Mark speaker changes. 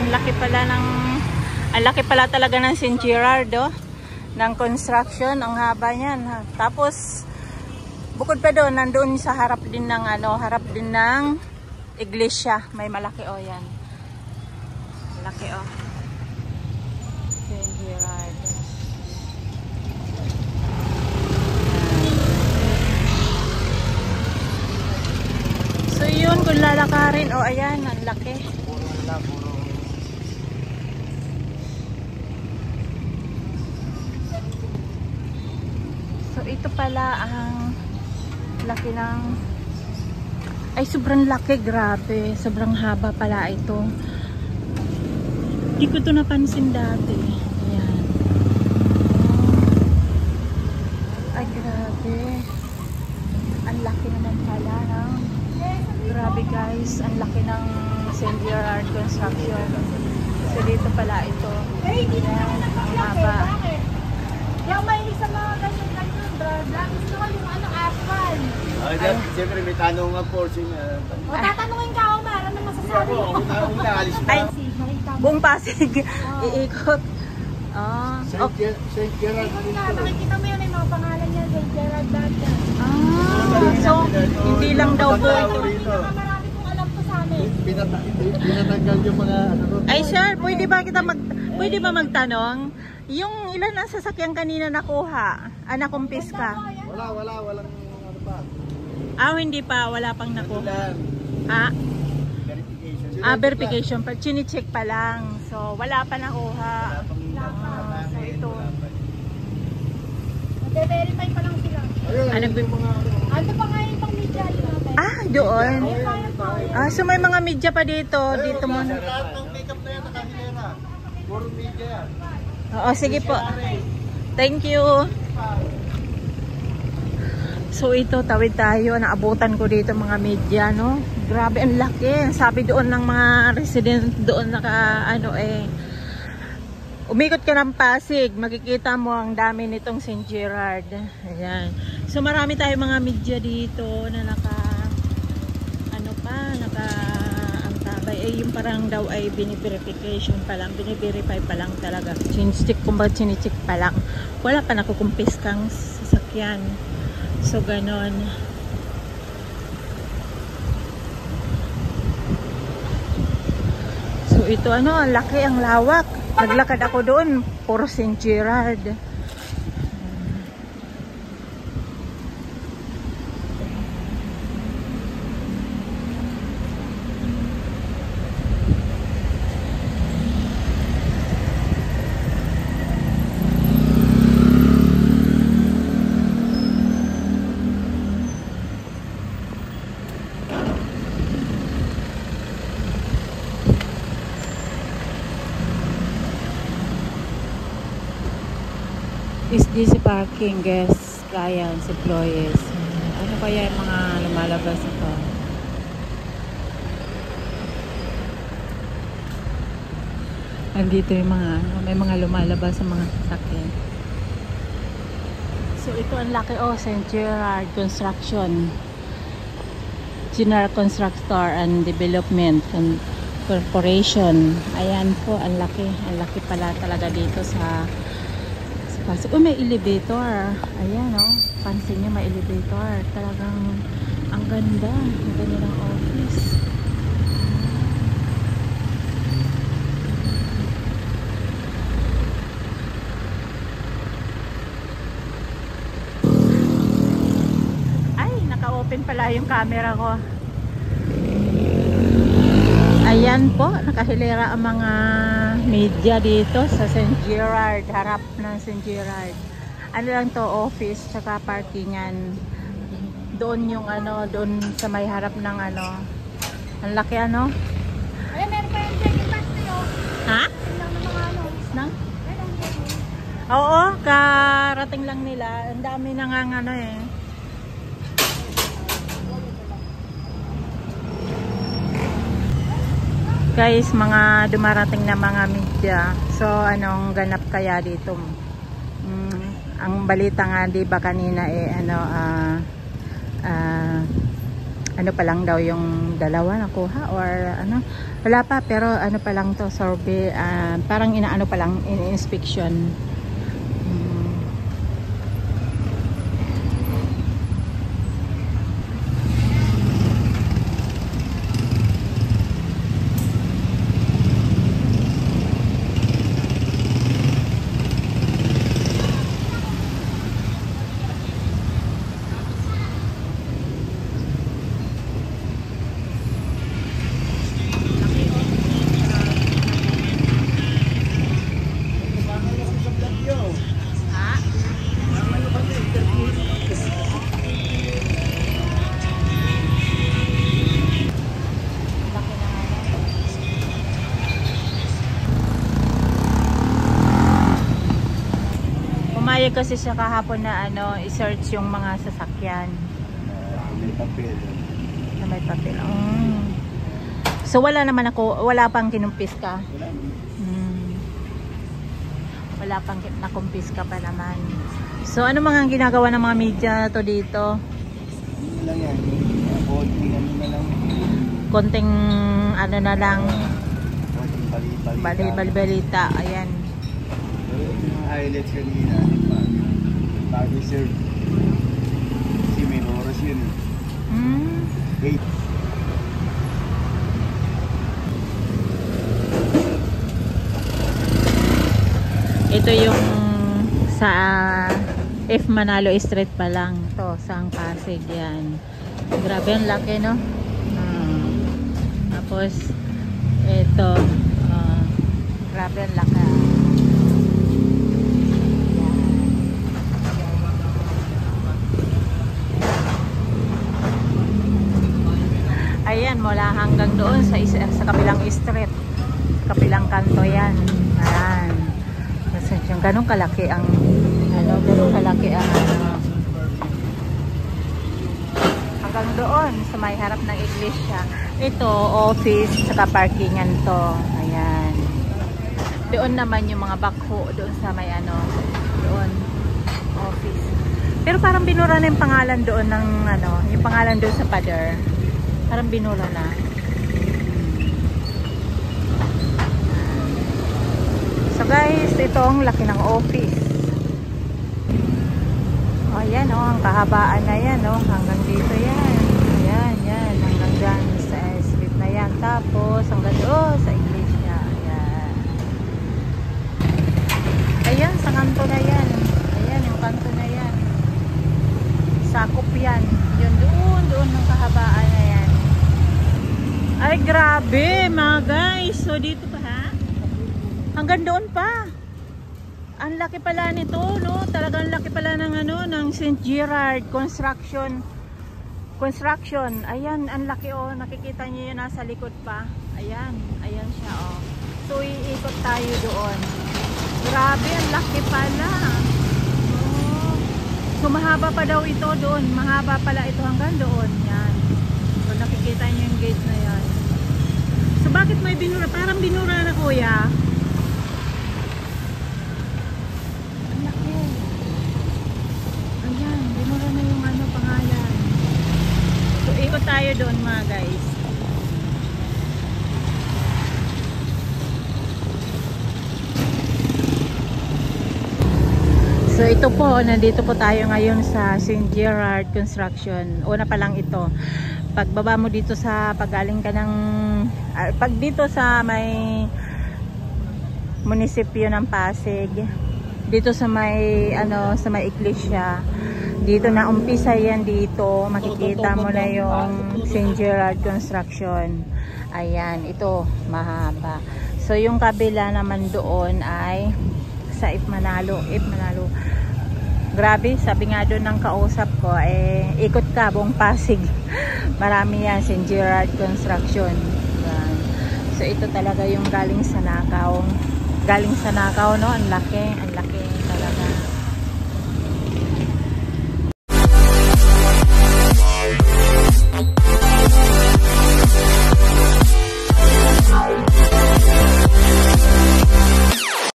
Speaker 1: ang laki pala talaga ng St. Gerard, oh, ng construction, ang haba niyan. Tapos bukod pa doon, nandoon sa harap din ng iglesia, may malaki, oh, yan. Malaki, oh. St. Gerard. So yun, kung lalakarin, oh, ayan, ang laki. So ito pala ang laki ng, ay sobrang laki, grabe, sobrang haba pala ito. Hindi ko ito napansin dati. Ayan. Ay grabe, ang laki naman pala ng, grabe guys, ang laki ng St. Gerard construction. So dito pala ito. Ayan, ang haba.
Speaker 2: Yung may isa mga ganyan-ganyan, brother. Gusto ko yung asphalt.
Speaker 3: Ay, siyempre may tanong nga po.
Speaker 2: O, tatanungin ka, Omar. Ano masasabi mo?
Speaker 1: Ay, buong Pasig. Iikot. Okay.
Speaker 3: St. Gerard.
Speaker 2: Nakikita mo yun, may mga pangalan niya, St. Gerard Data.
Speaker 1: So, hindi lang daw po ito.
Speaker 2: Marami kong alam to sa amin.
Speaker 3: Pinatanggal yung mga ano.
Speaker 1: Ay, sir, pwede ba magtanong? Yung ilan na sasakyan kanina nakuha? Nakumpis ka?
Speaker 3: Walang ano pa.
Speaker 1: Hindi pa, wala pang nakuha.
Speaker 3: Verification.
Speaker 1: Verification pa, chini-check pa lang. So, wala pa nakuha. So, ito.
Speaker 2: Nag-verify pa lang sila.
Speaker 3: Ayun, yung mga
Speaker 2: Ano pa nga yung pang media natin?
Speaker 1: Doon. So may mga media pa dito. Dito mo.
Speaker 3: lahat ng makeup na yan nakahilera. Puro media yan.
Speaker 1: Oo, sige po. Thank you. So ito, tawid tayo. Naabutan ko dito mga media, no? Grabe, ang laki. Sabi doon ng mga resident doon umikot ka ng Pasig, makikita mo ang dami nitong St. Gerard. Ayan. So marami tayong mga media dito na yung parang daw ay bini-verification pa lang, bini-verify pa lang talaga. Chinicheck pa lang. Wala pa nakukumpis kang sasakyan. So ganon. So ito ang laki, ang lawak. Naglakad ako doon, puro St. Gerard. SGC parking, guests, clients, employees. Ano kaya yung mga lumalabas ito? Andito yung mga, may mga lumalabas sa mga sasakyan. So ito ang laki, St. Gerard Construction, General Constructor and Development Corporation. Ayan po, ang laki pala talaga dito sa Pasig. May elevator. Ayan, pansin nyo, may elevator. Talagang ang ganda. Ang ganda ng office. Ay, naka-open pala yung camera ko. Ayan po, nakahilera ang mga media dito sa St. Gerard, harap ng St. Gerard. Ano lang to, office, tsaka parkingan. Doon yung doon sa may harap ng ang laki
Speaker 2: Ay, meron pa yung check-in pass nyo.
Speaker 1: Ha?
Speaker 2: Tingnan mo mga
Speaker 1: Nang? Oo, karating lang nila. Ang dami na nga Guys, mga dumarating na mga media. So, anong ganap kaya dito? Ang balita nga, di ba kanina Ano pa lang daw yung dalawa nakuha or ano? Wala pa, pero ano pa lang to, survey, parang inaano pa lang, in-inspection. Pumayag kasi siya kahapon na ano, i-search yung mga sasakyan
Speaker 3: May papel.
Speaker 1: na may papel. So wala naman ako, wala pang kinumpis ka?
Speaker 3: Wala.
Speaker 1: Wala pang nakumpis ka pa naman. So ano mga ginagawa ng mga media to dito?
Speaker 3: Ano lang yan. Konting ano na lang.
Speaker 1: Konting ano na lang,
Speaker 3: Konting
Speaker 1: balita. Ayan.
Speaker 3: Pero yung highlights kanina, pag-serve. Kasi may oras yun. 8.
Speaker 1: Ito yung sa F. Manalo Street pa lang to, sa Pasig yan. Grabe ang laki, no? Tapos ito, grabe ang laki. Ayan, mula hanggang doon sa kabilang street, kabilang kanto yan. Ayan. Kasi yung ganun kalaki ang hanggang doon sa may harap ng iglesia. Ito, office, saka parkingan to. Ayan. Doon naman yung mga backhoe, doon sa may ano, doon, office. Pero parang binura na yung pangalan doon ng ano, yung pangalan doon sa pader. Parang binura na. So guys, ito ang laki ng office. Oh, yan oh, ang kahabaan na yan oh, hanggang dito yan. Yan, hanggang dyan sa street na yan. Tapos hanggang doon sa iglesia. Ayan. Ayan, sa kanto na yan. Ayan, yung kanto na yan. Sakop yan. Yun doon ng kahabaan na yan. Ay, grabe mga guys. So dito pa ha? Hanggang doon pa. Ang laki pala nito, no? Talagang laki pala ng ano, ng St. Gerard Construction. Ayan, ang laki oh. Nakikita niyo yun nasa likod pa. Ayan siya oh. So iikot tayo doon. Grabe, ang laki pala. Oh. So mahaba pa daw ito doon. Mahaba pala ito hanggang doon. Yan. So nakikita niyo yung gate na yan. So bakit may binura? Parang binura na kuya. Ikot tayo doon mga guys. So ito po, nandito po tayo ngayon sa St. Gerard Construction. Una pa lang ito. Pagbaba mo dito sa pagaling ka ng pag dito sa may munisipyo ng Pasig, dito sa may ano, sa may iglesia, dito na umpisa yan dito. Makikita mo na yung St. Gerard Construction. Ayan, ito mahaba. So yung kabila naman doon ay sa F. Manalo. Grabe, sabi nga doon ng kausap ko, ikot ka buong Pasig. Marami yan, St. Gerard Construction. Ayan. So ito talaga yung galing sa Nakaw. No? Ang laki.